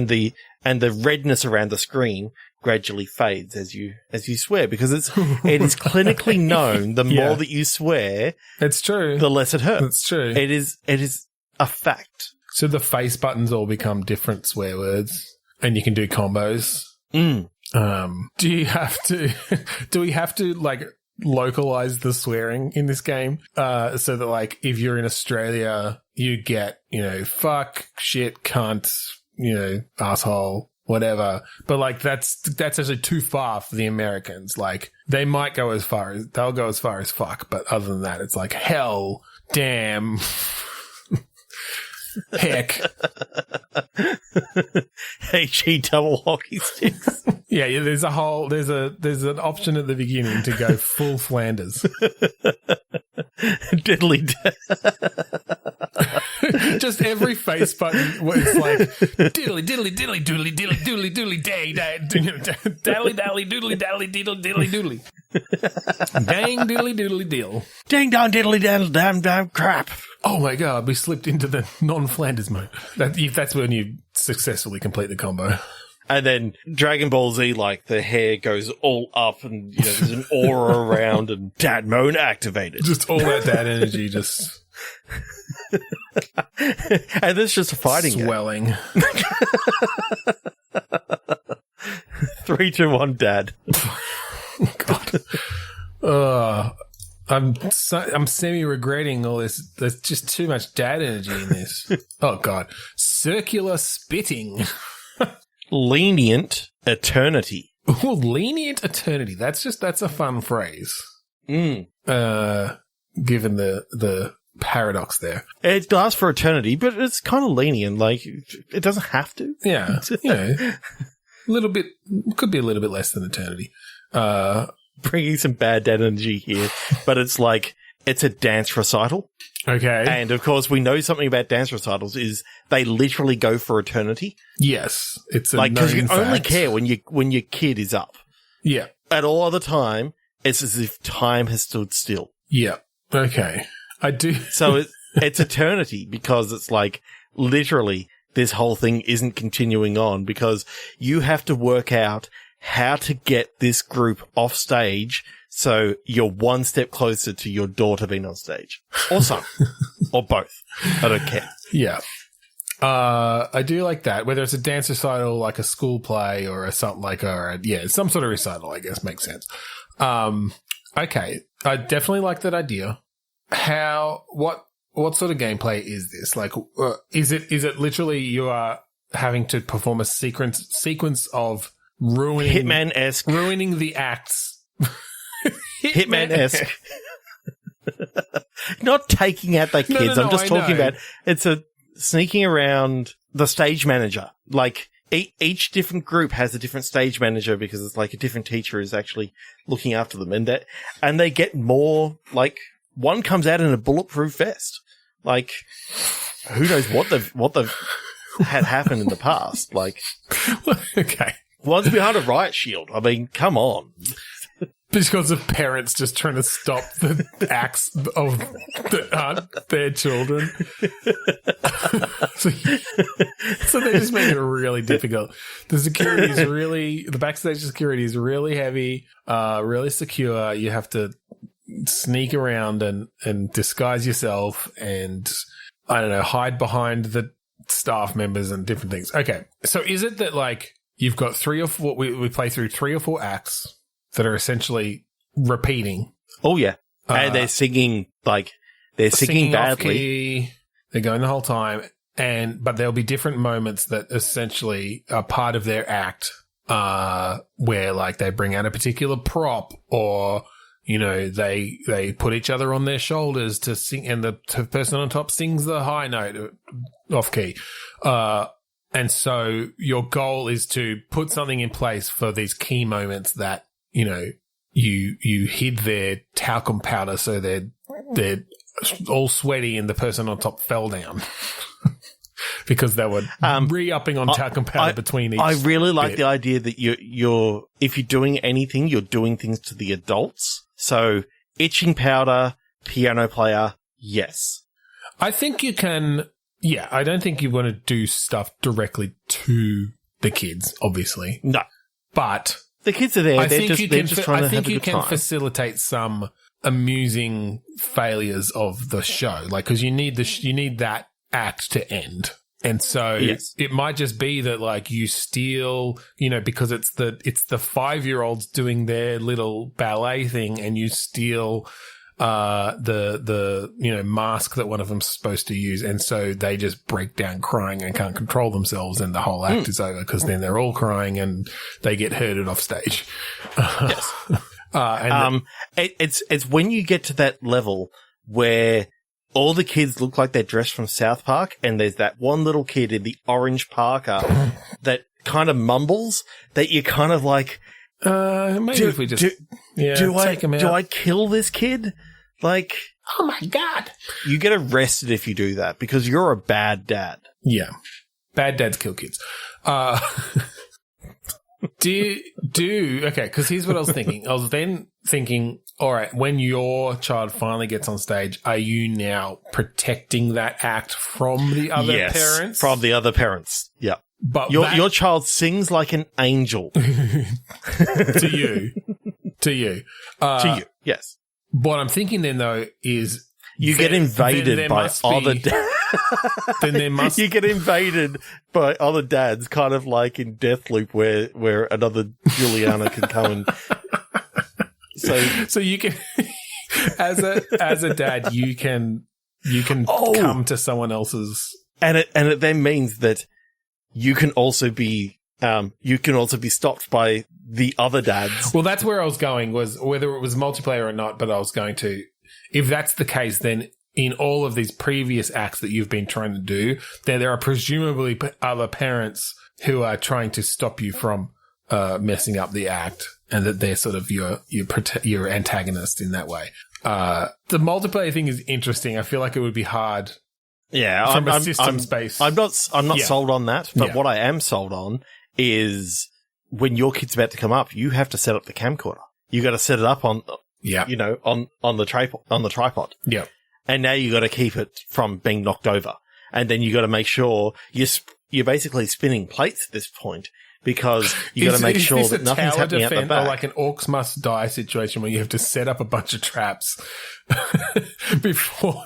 the redness around the screen gradually fades as you swear, because it is clinically known the more that you swear, it's true, the less it hurts. It's true. It is a fact. So the face buttons all become different swear words, and you can do combos. Do you have to? Do we have to like localize the swearing in this game so that like if you're in Australia, you get fuck, shit, cunt, asshole, whatever. But like that's actually too far for the Americans. Like they'll go as far as fuck, but other than that, it's like hell, damn. Heck. HE double hockey sticks. Yeah, there's an option at the beginning to go full Flanders. Diddly. Just every face button where it's like diddly diddly diddly doodly diddly doodly doodly day daddly dally doodly dally diddly diddly doodly. Dang diddly doodly deal. Ding dong diddly damn crap. Oh my god, we slipped into the non-Flanders mode. That's when you successfully complete the combo. And then Dragon Ball Z, like, the hair goes all up and, there's an aura around and dad mode activated. Just all that dad energy just... And there's just a fighting swelling. 3, 2, 1, dad. God. I'm semi-regretting all this. There's just too much dad energy in this. Oh, God. Circular spitting. Lenient eternity. Ooh, lenient eternity. That's a fun phrase. Given the paradox there. It lasts for eternity, but it's kind of lenient. Like, it doesn't have to. Yeah. A little bit, could be a little bit less than eternity. Bringing some bad dad energy here, but it's like, it's a dance recital. Okay. And of course, we know something about dance recitals is they literally go for eternity. Yes. It's a like, because you fact. only care when your kid is up. Yeah. At all other time, it's as if time has stood still. Yeah. Okay. I do. So it's eternity because it's like literally this whole thing isn't continuing on because you have to work out how to get this group off stage so you're one step closer to your daughter being on stage. Or son. Or both. I don't care. Yeah. I do like that. Whether it's a dance recital, like a school play or some sort of recital, I guess makes sense. Okay. I definitely like that idea. What sort of gameplay is this? Like, is it literally you are having to perform a sequence of ruining the acts? Hitman-esque. Not taking out their kids. I'm just talking about it's a sneaking around the stage manager. Like each different group has a different stage manager because it's like a different teacher is actually looking after them, and they get more like one comes out in a bulletproof vest. Like who knows what they've had happen in the past. Like okay. One's behind a riot shield. I mean, come on. Because of parents just trying to stop the acts of their children. So they just make it really difficult. The backstage security is really heavy, really secure. You have to sneak around and disguise yourself and, I don't know, hide behind the staff members and different things. Okay. So is it that like you've got we play through 3 or 4 acts that are essentially repeating? Oh, yeah. And they're singing, singing badly. Off key, they're going the whole time. But there'll be different moments that essentially are part of their act, where like they bring out a particular prop or, they put each other on their shoulders to sing and the person on top sings the high note off key. And so your goal is to put something in place for these key moments that, you hid their talcum powder so they're all sweaty and the person on top fell down because they were re-upping on talcum powder between each. I really like bit. the idea that you're if you're doing anything, you're doing things to the adults. So itching powder, piano player, yes. I think you can. Yeah, I don't think you want to do stuff directly to the kids, obviously. No, but the kids are there. They're just trying to have a good time. I think you can facilitate some amusing failures of the show, like because you need that act to end, And so it might just be that like you steal, because it's the 5-year-olds doing their little ballet thing, and you steal the mask that one of them's supposed to use, and so they just break down crying and can't control themselves, and the whole act is over because then they're all crying and they get herded off stage. Yes. It's when you get to that level where all the kids look like they're dressed from South Park, and there's that one little kid in the orange parka that kind of mumbles, that you're kind of like, maybe if we just take him out. Do I kill this kid? Like, oh my God. You get arrested if you do that because you're a bad dad. Yeah. Bad dads kill kids. Okay, because here's what I was thinking. I was then thinking, all right, when your child finally gets on stage, are you now protecting that act from the other parents? From the other parents. Yeah. But your child sings like an angel. To you. To you, yes. What I'm thinking then, though, is you get invaded by other dads. Then there must you get invaded by other dads, kind of like in Deathloop, where another Juliana can come and. So you can, as a dad, you can come to someone else's, and it then means that you can also be stopped by the other dads. Well, that's where I was going, was whether it was multiplayer or not, but I was going to, if that's the case, then in all of these previous acts that you've been trying to do, there are presumably other parents who are trying to stop you from messing up the act, and that they're sort of your antagonist in that way. The multiplayer thing is interesting. I feel like it would be hard. Yeah, from a system space. I'm not sold on that, but what I am sold on is when your kid's about to come up, you have to set up the camcorder. You got to set it up on the tripod. Yeah. And now you got to keep it from being knocked over. And then you got to make sure you're basically spinning plates at this point, because you got to make sure that nothing's happening at the back. Or like an orcs must die situation where you have to set up a bunch of traps before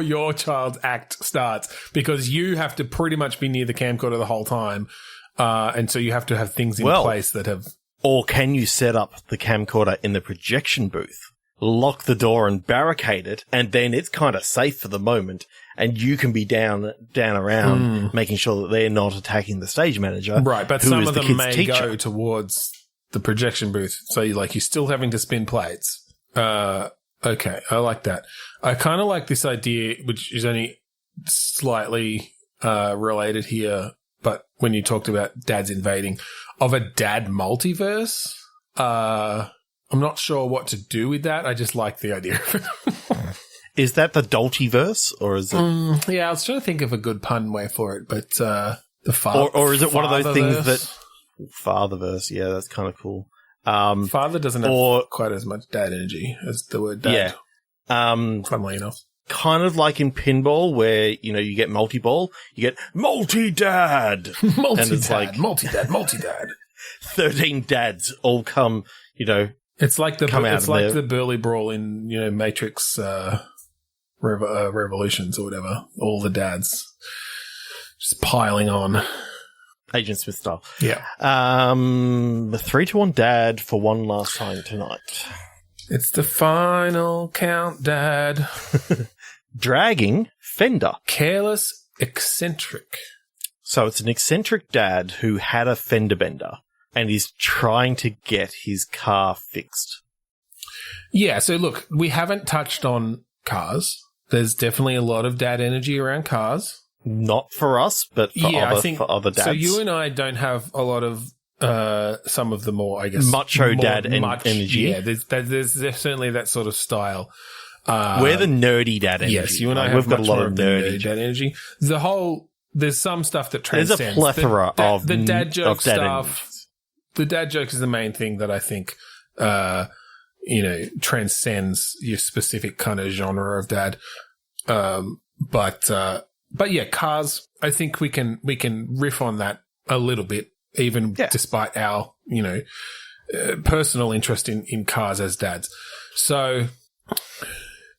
your child's act starts, because you have to pretty much be near the camcorder the whole time. And so you have to have things in place that have... Or can you set up the camcorder in the projection booth, lock the door and barricade it, and then it's kind of safe for the moment, and you can be down around making sure that they're not attacking the stage manager. Right, but some of them may go towards the projection booth, so you're still having to spin plates. Okay, I like that. I kind of like this idea, which is only slightly related here, but when you talked about dads invading, of a dad multiverse. I'm not sure what to do with that. I just like the idea of it. Is that the Doltiverse, or is it? Yeah, I was trying to think of a good pun way for it, but the father, or is it one of those things that Fatherverse? Yeah, that's kind of cool. Father doesn't have quite as much dad energy as the word dad. Yeah. Funnily enough, kind of like in pinball, where you get multi-ball, you get multi-dad, multi-dad. 13 dads all come, It's like the Burly Brawl in Matrix Revolutions or whatever. All the dads just piling on. Agent Smith style. Yeah. 3-1 dad for one last time tonight. It's the final count, Dad. Dragging fender. Careless eccentric. So it's an eccentric dad who had a fender bender and is trying to get his car fixed. Yeah, so look, we haven't touched on cars. There's definitely a lot of dad energy around cars. Not for us, but for other dads. So you and I don't have a lot of some of the more, I guess, dad energy. Yeah, there's certainly that sort of style. We're the nerdy dad energy. Yes, you and I have got a lot of nerdy dad energy. There's some stuff that transcends. There's a plethora of the dad joke stuff. Energies. The dad joke is the main thing that I think, transcends your specific kind of genre of dad. But yeah, cars. I think we can riff on that a little bit, even despite our personal interest in cars as dads. So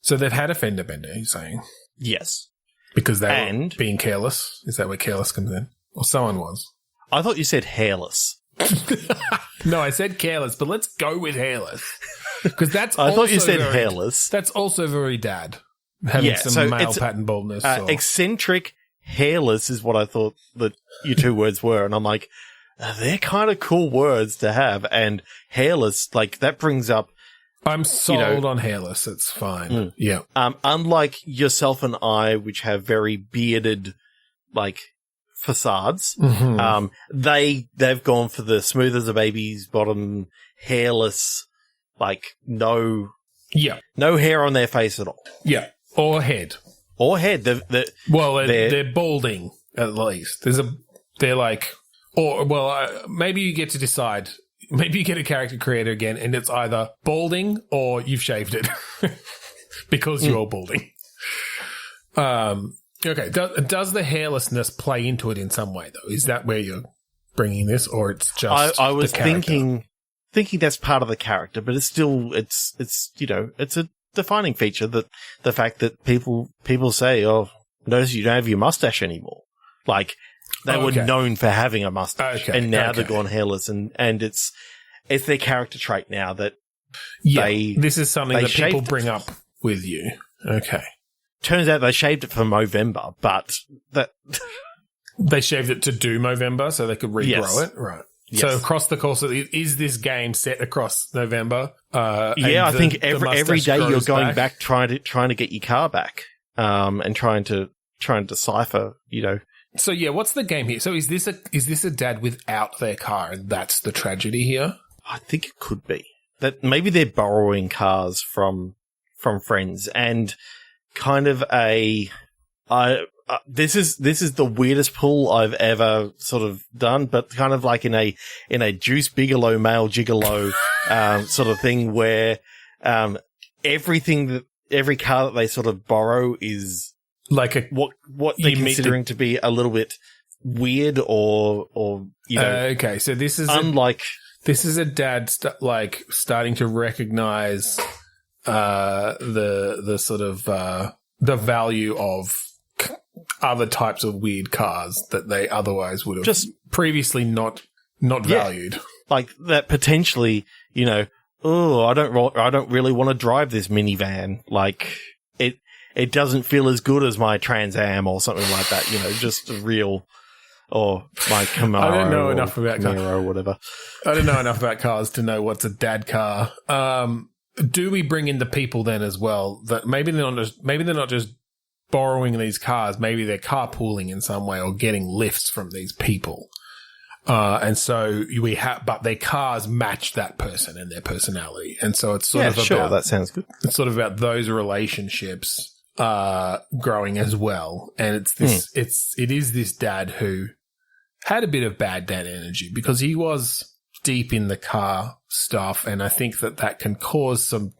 they've had a fender bender. You're saying? Yes. because they were being careless. Is that where careless comes in? Or someone was. I thought you said hairless. No, I said careless, but let's go with hairless. Because that's I thought you said hairless. That's also very dad. Having some male pattern baldness. Eccentric, hairless is what I thought that your two words were. And I'm like, they're kind of cool words to have. And hairless, like, that brings up... I'm sold on hairless. It's fine. Yeah. Unlike yourself and I, which have very bearded, like, facades, they've gone for the smooth as a baby's bottom, hairless, like, no hair on their face at all. Yeah. Or head. They're balding, at least. Maybe you get to decide. Maybe you get a character creator again, and it's either balding or you've shaved it because you're balding. Okay. Does the hairlessness play into it in some way, though? Is that where you're bringing this, or it's just I was the character? thinking that's part of the character, but it's still it's a defining feature, that the fact that people say, "Oh, notice you don't have your mustache anymore." Like, they were known for having a mustache, and now they've gone hairless, and it's their character trait now that this is something that people bring up with you. Okay. Turns out they shaved it for Movember, but that they shaved it to do Movember so they could regrow it, right? Yes. So across the course of is this game set across November? I think every day you're going back trying to get your car back, and trying to decipher, So what's the game here? So is this a dad without their car, and that's the tragedy here? I think it could be that maybe they're borrowing cars from friends, and kind of this is the weirdest pull I've ever sort of done, but kind of like in a Juice Bigelow male gigolo sort of thing, where every car that they sort of borrow is like what they're considering to be a little bit weird, or okay, so this is this is a dad starting to recognize the sort of the value of other types of weird cars that they otherwise would have just previously not valued, like that potentially. I don't really want to drive this minivan. Like, it doesn't feel as good as my Trans Am or something like that, just a real, or my Camaro. I don't know enough about cars or whatever. I don't know enough about cars to know what's a dad car. Do we bring in the people then as well? That maybe they're not just borrowing these cars. Maybe they're carpooling in some way or getting lifts from these people. And so but their cars match that person and their personality. And so it's sort of about, that sounds good. It's sort of about those relationships growing as well. And it's this, it is this dad who had a bit of bad dad energy because he was deep in the car stuff. And I think that can cause some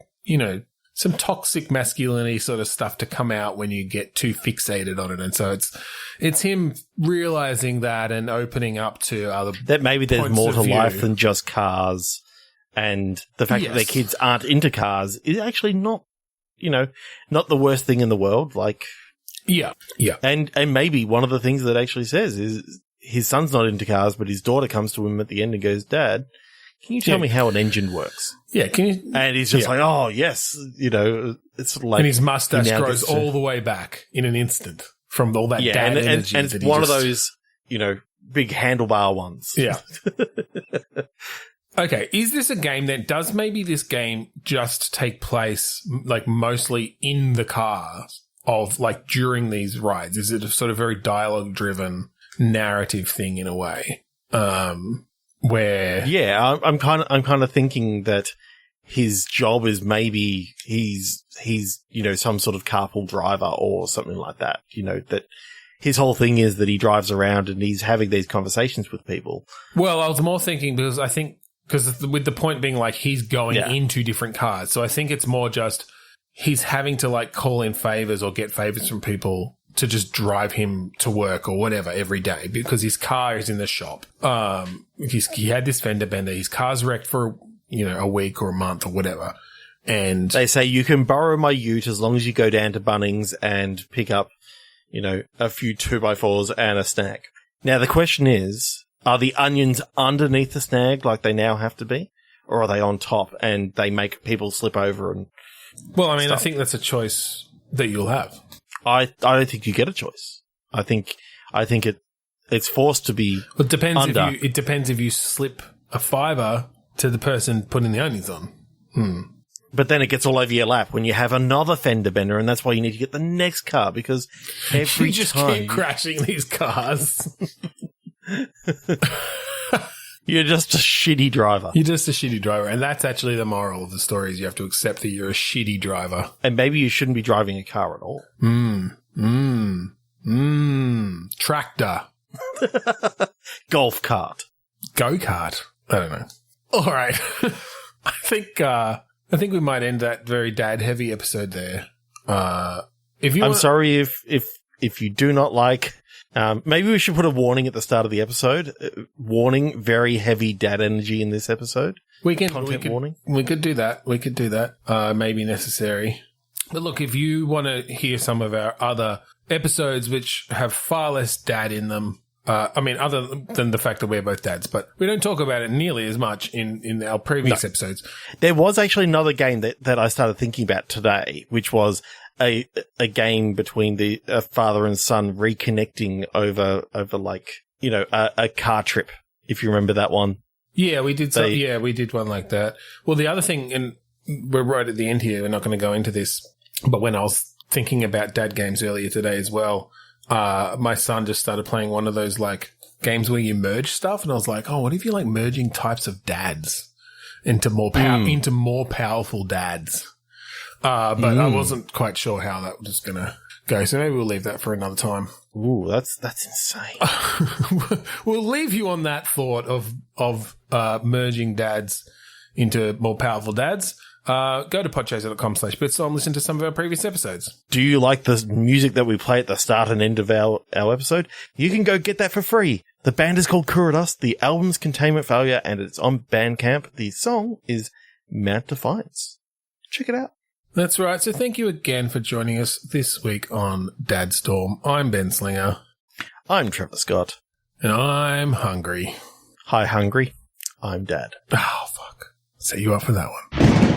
toxic masculinity sort of stuff to come out when you get too fixated on it. And so it's him realizing that and opening up to other that maybe there's more to life than just cars, and the fact that their kids aren't into cars is actually not the worst thing in the world. Like, and maybe one of the things that actually says is his son's not into cars, but his daughter comes to him at the end and goes, "Dad, can you tell me how an engine works?" Yeah, can you? And he's just like, "Oh, yes," it's sort of like, and his mustache grows all the way back in an instant from all that dad energy. And it's one of those, big handlebar ones. Yeah. Okay, is this a game that does maybe this game just take place like mostly in the car of like during these rides? Is it a sort of very dialogue driven narrative thing in a way? Where I'm kind of thinking that his job is maybe he's some sort of carpool driver or something like that. That his whole thing is that he drives around and he's having these conversations with people. Well, I was more thinking because with the point being like he's going into different cars, so I think it's more just he's having to like call in favors or get favors from people to just drive him to work or whatever every day because his car is in the shop. He had this fender bender. His car's wrecked for, a week or a month or whatever. And they say you can borrow my ute as long as you go down to Bunnings and pick up, a few 2x4s and a snag. Now, the question is, are the onions underneath the snag like they now have to be? Or are they on top and they make people slip over and Well, I mean, I think that's a choice that you'll have. I don't think you get a choice. I think it's forced to be It depends under. it depends if you slip a fiver to the person putting the onions on. But then it gets all over your lap when you have another fender bender, and that's why you need to get the next car, because every You just time keep crashing these cars. you're just a shitty driver. You're just a shitty driver. And that's actually the moral of the story, is you have to accept that you're a shitty driver. And maybe you shouldn't be driving a car at all. Tractor. Golf cart. Go-kart. I don't know. All right. I think we might end that very dad-heavy episode there. I'm sorry if you do not like... maybe we should put a warning at the start of the episode. Warning, very heavy dad energy in this episode. Warning. We could do that. Maybe necessary. But look, if you want to hear some of our other episodes which have far less dad in them, other than the fact that we're both dads, but we don't talk about it nearly as much in our previous episodes. There was actually another game that I started thinking about today, which was a game between the father and son reconnecting over like, a car trip, if you remember that one. Yeah, we did. We did one like that. Well, the other thing, and we're right at the end here, we're not going to go into this, but when I was thinking about dad games earlier today as well, my son just started playing one of those like games where you merge stuff, and I was like, oh, what if you like merging types of dads into more powerful dads? But I wasn't quite sure how that was going to go, so maybe we'll leave that for another time. Ooh, that's insane. We'll leave you on that thought of merging dads into more powerful dads. Go to podchaser.com/bitstorm and listen to some of our previous episodes. Do you like the music that we play at the start and end of our episode? You can go get that for free. The band is called Kuradust, the album's Containment Failure, and it's on Bandcamp. The song is Mount Defiance. Check it out. That's right. So thank you again for joining us this week on Dad Storm. I'm Ben Slinger. I'm Trevor Scott. And I'm hungry. Hi, hungry. I'm Dad. Oh, fuck. Set you up for that one.